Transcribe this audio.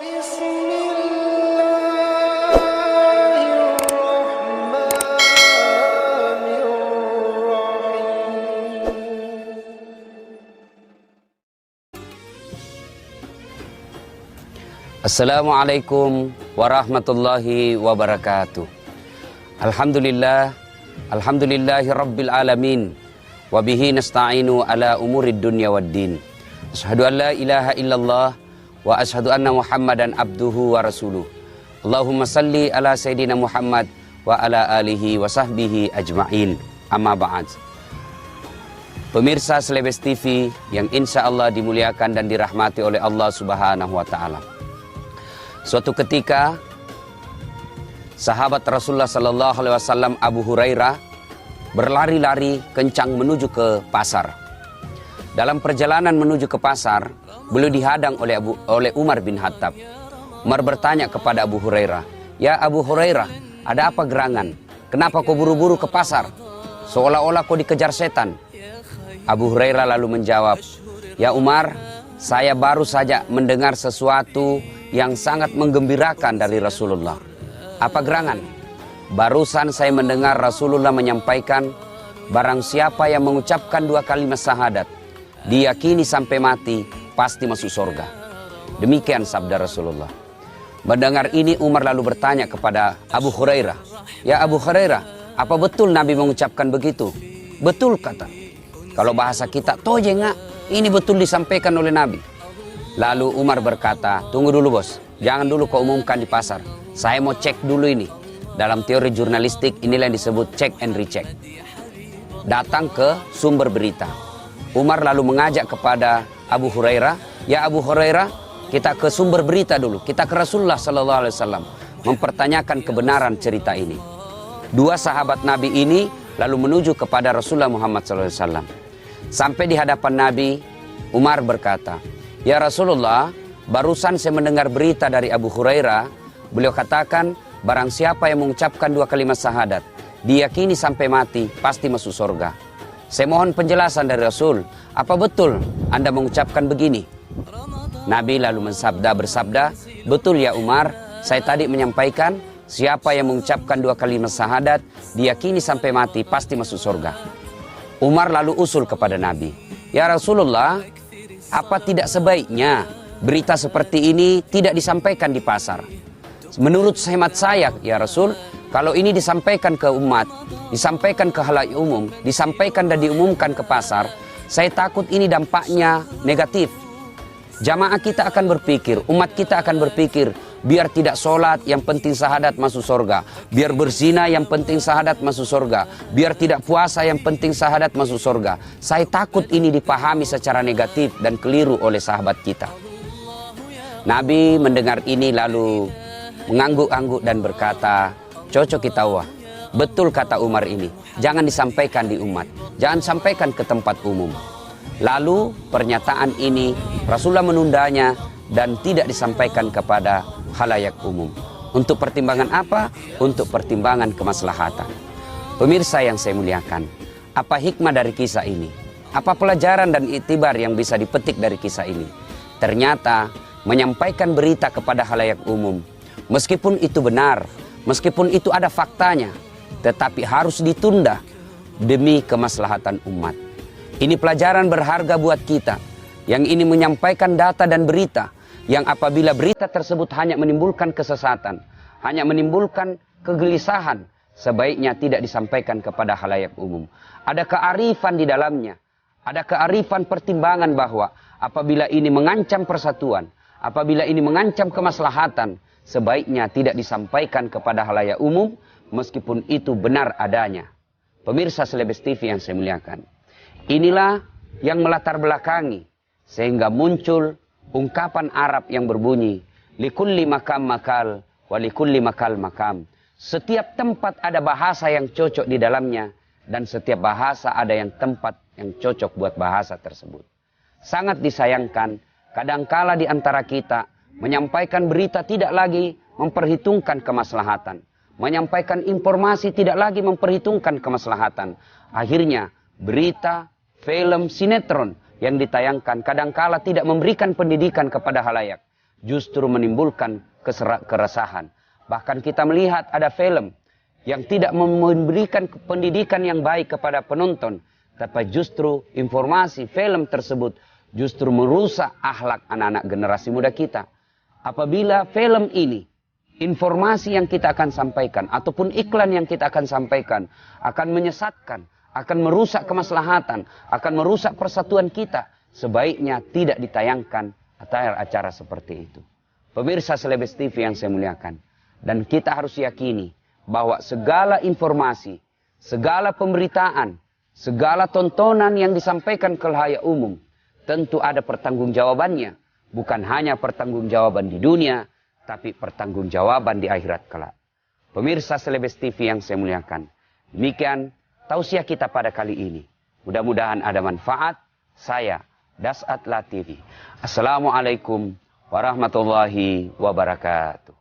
Assalamualaikum warahmatullahi wabarakatuh. Alhamdulillahi rabbil alamin. Wabihi nasta'inu ala umurid dunya waddin. Asyhadu an la ilaha illallah wa asyhadu anna muhammadan abduhu wa rasuluh. Allahumma salli ala sayyidina Muhammad wa ala alihi wa sahbihi ajma'in. Amma ba'd. Pemirsa Selebes TV yang insya Allah dimuliakan dan dirahmati oleh Allah Subhanahu wa ta'ala. Suatu ketika sahabat Rasulullah Sallallahu Alaihi Wasallam Abu Hurairah berlari-lari kencang menuju ke pasar. Dalam perjalanan menuju ke pasar, beliau dihadang oleh Umar bin Khattab. Umar bertanya kepada Abu Hurairah, "Ya Abu Hurairah, ada apa gerangan? Kenapa kau buru-buru ke pasar? Seolah-olah kau dikejar setan." Abu Hurairah lalu menjawab, "Ya Umar, saya baru saja mendengar sesuatu yang sangat menggembirakan dari Rasulullah." "Apa gerangan?" "Barusan saya mendengar Rasulullah menyampaikan, barang siapa yang mengucapkan 2 kalimat syahadat, diyakini sampai mati, pasti masuk surga." Demikian sabda Rasulullah. Mendengar ini Umar lalu bertanya kepada Abu Hurairah, "Ya Abu Hurairah, apa betul Nabi mengucapkan begitu?" "Betul," kata. Kalau bahasa kita, "Toje ngak, ini betul disampaikan oleh Nabi." Lalu Umar berkata, "Tunggu dulu bos, jangan dulu kau umumkan di pasar. Saya mau cek dulu ini." Dalam teori jurnalistik inilah yang disebut check and recheck. Datang ke sumber berita. Umar lalu mengajak kepada Abu Hurairah, "Ya Abu Hurairah, kita ke sumber berita dulu. Kita ke Rasulullah Sallallahu Alaihi Wasallam mempertanyakan kebenaran cerita ini." 2 sahabat Nabi ini lalu menuju kepada Rasulullah Muhammad Sallallahu Alaihi Wasallam. Sampai di hadapan Nabi, Umar berkata, "Ya Rasulullah, barusan saya mendengar berita dari Abu Hurairah. Beliau katakan, barang siapa yang mengucapkan 2 kalimat syahadat, diyakini sampai mati, pasti masuk surga. Saya mohon penjelasan dari Rasul, apa betul Anda mengucapkan begini?" Nabi lalu bersabda, "Betul ya Umar, saya tadi menyampaikan, siapa yang mengucapkan 2 kalimat syahadat, diyakini sampai mati, pasti masuk surga." Umar lalu usul kepada Nabi, "Ya Rasulullah, apa tidak sebaiknya berita seperti ini tidak disampaikan di pasar? Menurut hemat saya, ya Rasul, kalau ini disampaikan ke umat, disampaikan ke khalayak umum, disampaikan dan diumumkan ke pasar, saya takut ini dampaknya negatif. Jamaah kita akan berpikir, umat kita akan berpikir, biar tidak sholat yang penting syahadat masuk surga, biar berzina yang penting syahadat masuk surga, biar tidak puasa yang penting syahadat masuk surga. Saya takut ini dipahami secara negatif dan keliru oleh sahabat kita." Nabi mendengar ini lalu mengangguk-angguk dan berkata, "Cocok kita wah. Betul kata Umar ini, jangan disampaikan di umat, jangan sampaikan ke tempat umum." Lalu pernyataan ini Rasulullah menundanya dan tidak disampaikan kepada khalayak umum. Untuk pertimbangan apa? Untuk pertimbangan kemaslahatan. Pemirsa yang saya muliakan, apa hikmah dari kisah ini? Apa pelajaran dan iktibar yang bisa dipetik dari kisah ini? Ternyata menyampaikan berita kepada khalayak umum, meskipun itu benar, meskipun itu ada faktanya, tetapi harus ditunda demi kemaslahatan umat. Ini pelajaran berharga buat kita yang ini menyampaikan data dan berita, yang apabila berita tersebut hanya menimbulkan kesesatan, hanya menimbulkan kegelisahan, sebaiknya tidak disampaikan kepada khalayak umum. Ada kearifan di dalamnya, ada kearifan pertimbangan bahwa apabila ini mengancam persatuan, apabila ini mengancam kemaslahatan, sebaiknya tidak disampaikan kepada khalayak umum meskipun itu benar adanya. Pemirsa Selebes TV yang saya muliakan, inilah yang melatar belakangi sehingga muncul ungkapan Arab yang berbunyi, "Likulli makam makal wa likulli makal makam." Setiap tempat ada bahasa yang cocok di dalamnya, dan setiap bahasa ada yang tempat yang cocok buat bahasa tersebut. Sangat disayangkan, kadangkala di antara kita menyampaikan berita tidak lagi memperhitungkan kemaslahatan. Menyampaikan informasi tidak lagi memperhitungkan kemaslahatan. Akhirnya berita, film, sinetron yang ditayangkan kadangkala tidak memberikan pendidikan kepada khalayak. justru menimbulkan keresahan. Bahkan kita melihat ada film yang tidak memberikan pendidikan yang baik kepada penonton, tapi justru informasi film tersebut justru merusak akhlak anak-anak generasi muda kita. Apabila film ini, informasi yang kita akan sampaikan, ataupun iklan yang kita akan sampaikan, akan menyesatkan, akan merusak kemaslahatan, akan merusak persatuan kita, sebaiknya tidak ditayangkan acara seperti itu. Pemirsa Selebes TV yang saya muliakan, dan kita harus yakini bahwa segala informasi, segala pemberitaan, segala tontonan yang disampaikan ke khalayak umum, tentu ada pertanggungjawabannya. Bukan hanya pertanggungjawaban di dunia, tapi pertanggungjawaban di akhirat kelak. Pemirsa Selebes TV yang saya muliakan, demikian tausiah kita pada kali ini. Mudah-mudahan ada manfaat. Saya Dasat Latifi. Assalamualaikum warahmatullahi wabarakatuh.